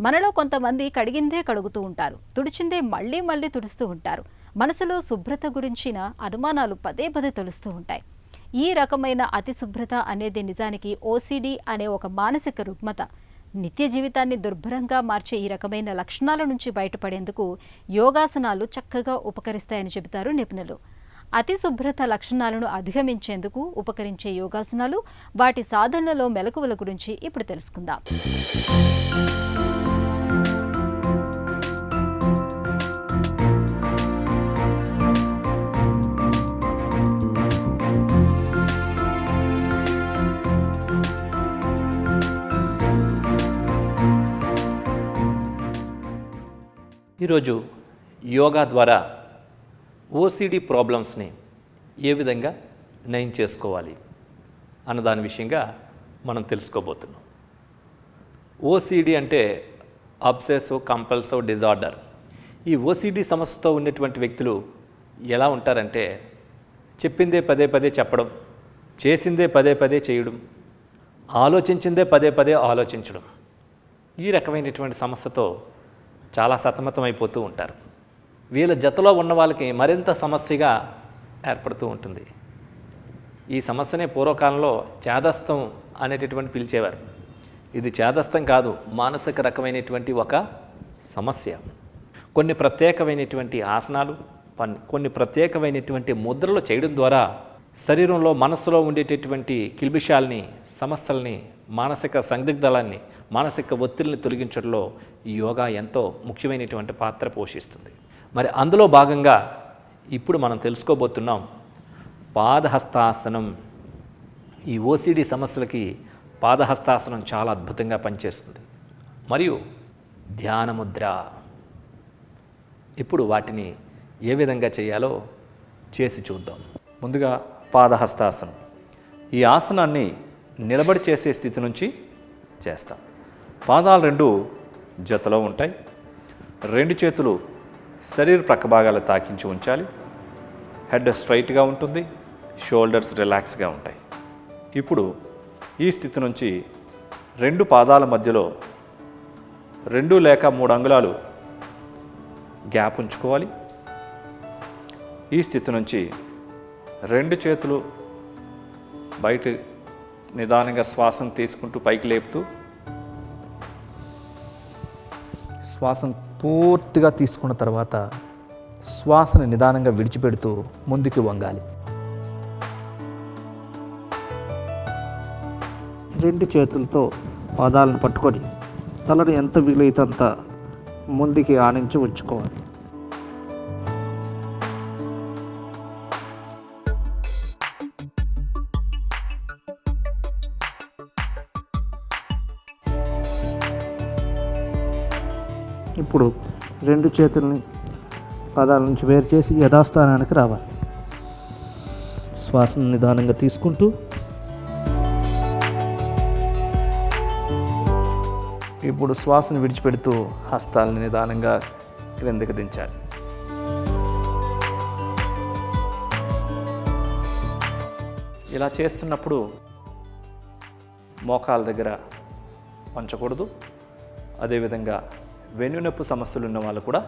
మనలో కొంతమంది కడిగిందే కడుగుతూ ఉంటారు, తుడిచిందే మళ్ళీ మళ్ళీ తుడుస్తూ ఉంటారు. మనసులో శుభ్రత గురించిన అనుమానాలు పదే పదే తెలుస్తూ ఉంటాయి. ఈ రకమైన అతి శుభ్రత అనేది నిజానికి ఓసిడి అనే ఒక మానసిక రుగ్మత. నిత్య జీవితాన్ని దుర్భరంగా మార్చే ఈ రకమైన లక్షణాల నుంచి బయటపడేందుకు యోగాసనాలు చక్కగా ఉపకరిస్తాయని చెబుతారు నిపుణులు. అతి శుభ్రత లక్షణాలను అధిగమించేందుకు ఉపకరించే యోగాసనాలు, వాటి సాధనలో మెలకువల గురించి ఇప్పుడు తెలుసుకుందాం. ఈరోజు యోగా ద్వారా ఓసిడి ప్రాబ్లమ్స్ని ఏ విధంగా నయం చేసుకోవాలి అన్న దాని విషయంగా మనం తెలుసుకోబోతున్నాం. ఓసిడి అంటే అబ్సెసివ్ కంపల్సివ్ డిజార్డర్. ఈ ఓసిడి సమస్యతో ఉన్నటువంటి వ్యక్తులు ఎలా ఉంటారంటే చెప్పిందే పదే పదే చెప్పడం, చేసిందే పదే పదే చేయడం, ఆలోచించిందే పదే పదే ఆలోచించడం. ఈ రకమైనటువంటి సమస్యతో చాలా సతమతమైపోతూ ఉంటారు. వీళ్ళ జతలో ఉన్న వాళ్ళకి మరింత సమస్యగా ఏర్పడుతూ ఉంటుంది. ఈ సమస్యనే పూర్వకాలంలో చేదస్తం అనేటటువంటి పిలిచేవారు. ఇది చేదస్తం కాదు, మానసిక రకమైనటువంటి ఒక సమస్య. కొన్ని ప్రత్యేకమైనటువంటి ఆసనాలు, కొన్ని ప్రత్యేకమైనటువంటి ముద్రలు చేయడం ద్వారా శరీరంలో మనస్సులో ఉండేటటువంటి కిల్బిషాల్ని, సమస్యల్ని, మానసిక సందిగ్ధాలని, మానసిక ఒత్తిడిని తొలగించడంలో ఈ యోగా ఎంతో ముఖ్యమైనటువంటి పాత్ర పోషిస్తుంది. మరి అందులో భాగంగా ఇప్పుడు మనం తెలుసుకోబోతున్నాం పాదహస్తాసనం. ఈ ఓసిడి సమస్యలకి పాదహస్తాసనం చాలా అద్భుతంగా పనిచేస్తుంది. మరియు ధ్యానముద్ర. ఇప్పుడు వాటిని ఏ విధంగా చేయాలో చేసి చూద్దాం. ముందుగా పాదహస్తాసనం. ఈ ఆసనాన్ని నిలబడి చేసే స్థితి నుంచి చేస్తాం. పాదాలు రెండు జతలో ఉంటాయి. రెండు చేతులు శరీర ప్రక్క భాగాలు తాకించి ఉంచాలి. హెడ్ స్ట్రైట్గా ఉంటుంది, షోల్డర్స్ రిలాక్స్గా ఉంటాయి. ఇప్పుడు ఈ స్థితి నుంచి రెండు పాదాల మధ్యలో 2 లేక 3 అంగుళాలు గ్యాప్ ఉంచుకోవాలి. ఈ స్థితి నుంచి రెండు చేతులు బయట నిదానంగా శ్వాసను తీసుకుంటూ పైకి లేపుతూ, శ్వాసను పూర్తిగా తీసుకున్న తర్వాత శ్వాసను నిదానంగా విడిచిపెడుతూ ముందుకు వంగాలి. రెండు చేతులతో పాదాలను పట్టుకొని తలను ఎంత వీలైతే అంత ముందుకి ఆనించి ఉంచుకోవాలి. ఇప్పుడు రెండు చేతుల్ని పాదాల నుంచి వేరు చేసి యథాస్థానానికి రావాలి. శ్వాసను నిదానంగా తీసుకుంటూ ఇప్పుడు శ్వాసను విడిచిపెడుతూ హస్తాలను నిదానంగా క్రిందకి దించాలి. ఇలా చేస్తున్నప్పుడు మోకాల దగ్గర వంచకూడదు. అదేవిధంగా వెన్నునొప్పి సమస్యలు ఉన్న వాళ్ళు కూడా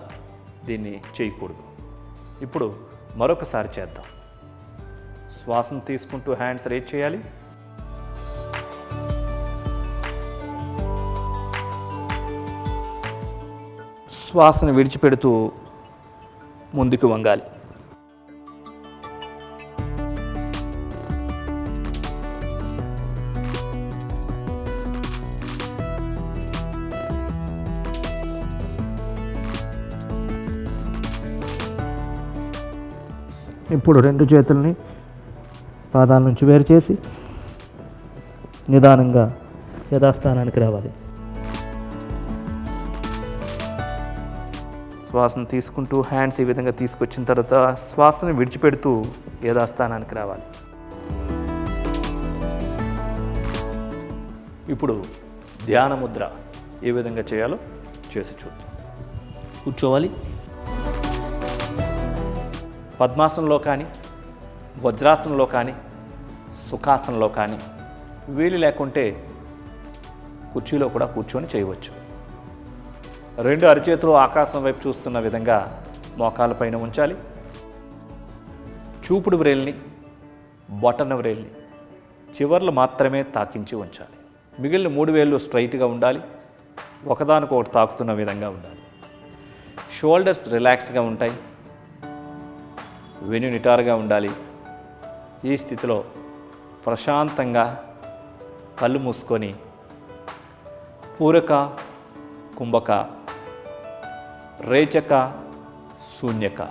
దీన్ని చేయకూడదు. ఇప్పుడు మరొకసారి చేద్దాం. శ్వాసను తీసుకుంటూ హ్యాండ్స్ రేజ్ చేయాలి. శ్వాసను విడిచిపెడుతూ ముందుకు వంగాలి. ఇప్పుడు రెండు చేతుల్ని పాదాల నుంచి వేరు చేసి నిదానంగా యథాస్థానానికి రావాలి. శ్వాసను తీసుకుంటూ హ్యాండ్స్ ఈ విధంగా తీసుకొచ్చిన తర్వాత శ్వాసను విడిచిపెడుతూ యథాస్థానానికి రావాలి. ఇప్పుడు ధ్యాన ముద్ర ఏ విధంగా చేయాలో చేసి చూద్దాం. కూర్చోవాలి. పద్మాసనంలో కానీ, వజ్రాసనంలో కానీ, సుఖాసనంలో కానీ, వీలు లేకుంటే కుర్చీలో కూడా కూర్చొని చేయవచ్చు. రెండు అరచేతులు ఆకాశం వైపు చూస్తున్న విధంగా మోకాళ్ళపైన ఉంచాలి. చూపుడు వ్రేల్ని, బొటన వ్రేల్ని చివర్లు మాత్రమే తాకించి ఉంచాలి. మిగిలిన 3 వేళ్ళు స్ట్రైట్గా ఉండాలి, ఒకదానికొకటి తాకుతున్న విధంగా ఉండాలి. షోల్డర్స్ రిలాక్స్గా ఉంటాయి, వెన్ను నిటారుగా ఉండాలి. ఈ స్థితిలో ప్రశాంతంగా కళ్ళు మూసుకొని పూరక, కుంభక, రేచక, శూన్యక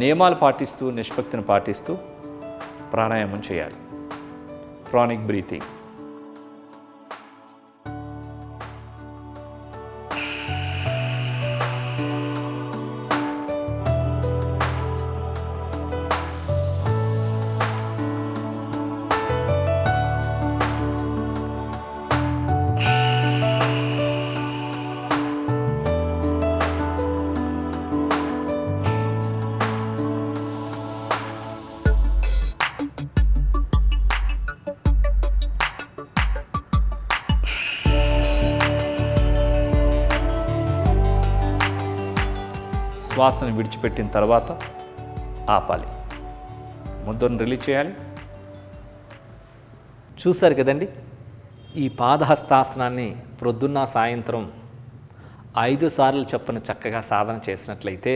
నియమాలు పాటిస్తూ, నిష్పత్తిని పాటిస్తూ ప్రాణాయామం చేయాలి. Pranic breathing. శ్వాసను విడిచిపెట్టిన తర్వాత ఆపాలి. ముద్రను రిలీజ్ చేయాలి. చూశారు కదండి, ఈ పాదహస్తాసనాన్ని ప్రొద్దున్న సాయంత్రం 5 సార్లు చొప్పున చక్కగా సాధన చేసినట్లయితే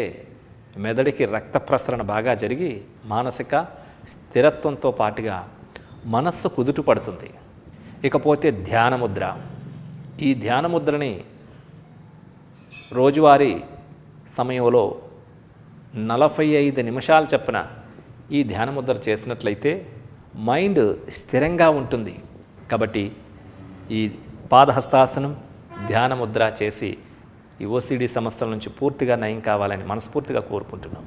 మెదడుకి రక్త ప్రసరణ బాగా జరిగి మానసిక స్థిరత్వంతో పాటుగా మనస్సు కుదుట పడుతుంది. ఇకపోతే ధ్యానముద్ర. ఈ ధ్యానముద్రని రోజువారీ సమయంలో 45 నిమిషాలు చొప్పున ఈ ధ్యానముద్ర చేసినట్లయితే మైండ్ స్థిరంగా ఉంటుంది. కాబట్టి ఈ పాదహస్తాసనం, ధ్యానముద్ర చేసి ఈ ఓసిడి సమస్యల నుంచి పూర్తిగా నయం కావాలని మనస్ఫూర్తిగా కోరుకుంటున్నాం.